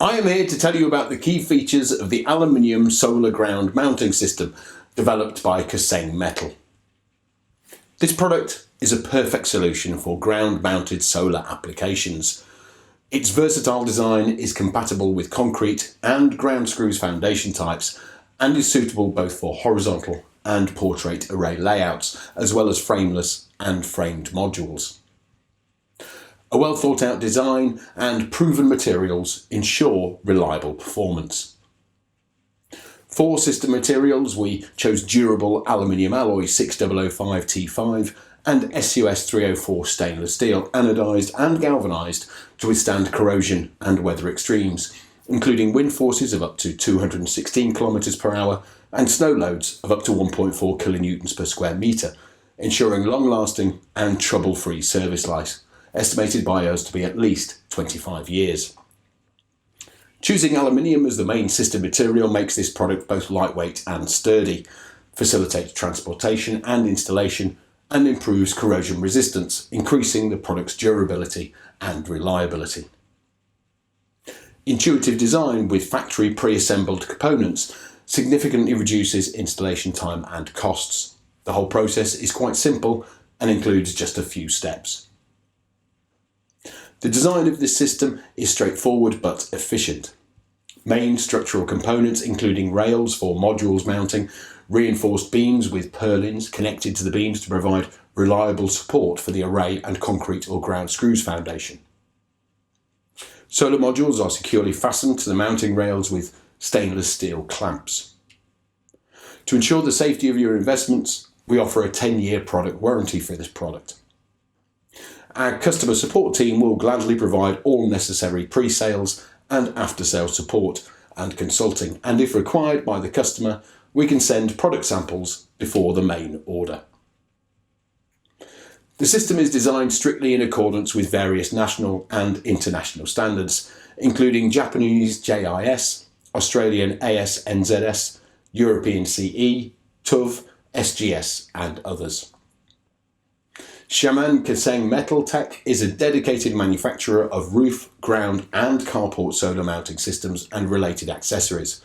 I am here to tell you about the key features of the aluminium solar ground mounting system developed by Kseng Metal. This product is a perfect solution for ground-mounted solar applications. Its versatile design is compatible with concrete and ground screws foundation types and is suitable both for horizontal and portrait array layouts, as well as frameless and framed modules. A well thought out design and proven materials ensure reliable performance. For system materials, we chose durable aluminium alloy 6005T5 and SUS 304 stainless steel, anodised and galvanised to withstand corrosion and weather extremes, including wind forces of up to 216 km per hour and snow loads of up to 1.4 kilonewtons per square metre, ensuring long-lasting and trouble-free service life, estimated by us to be at least 25 years. Choosing aluminium as the main system material makes this product both lightweight and sturdy, facilitates transportation and installation, and improves corrosion resistance, increasing the product's durability and reliability. Intuitive design with factory pre-assembled components significantly reduces installation time and costs. The whole process is quite simple and includes just a few steps. The design of this system is straightforward but efficient. Main structural components including rails for modules mounting, reinforced beams with purlins connected to the beams to provide reliable support for the array and concrete or ground screws foundation. Solar modules are securely fastened to the mounting rails with stainless steel clamps. To ensure the safety of your investments, we offer a 10-year product warranty for this product. Our customer support team will gladly provide all necessary pre-sales and after-sales support and consulting, and if required by the customer, we can send product samples before the main order. The system is designed strictly in accordance with various national and international standards, including Japanese JIS, Australian AS/NZS, European CE, TÜV, SGS and others. Kseng Metal Tech is a dedicated manufacturer of roof, ground and carport solar mounting systems and related accessories.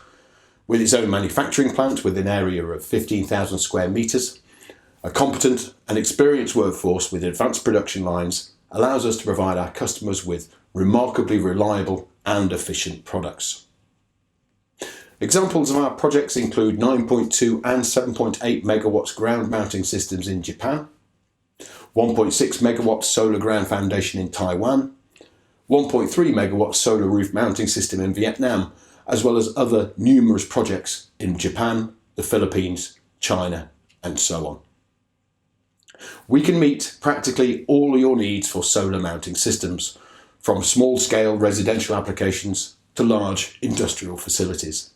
With its own manufacturing plant with an area of 15,000 square metres, a competent and experienced workforce with advanced production lines allows us to provide our customers with remarkably reliable and efficient products. Examples of our projects include 9.2 and 7.8 megawatts ground mounting systems in Japan, 1.6 megawatts solar ground foundation in Taiwan, 1.3 megawatts solar roof mounting system in Vietnam, as well as other numerous projects in Japan, the Philippines, China, and so on. We can meet practically all your needs for solar mounting systems, from small-scale residential applications to large industrial facilities.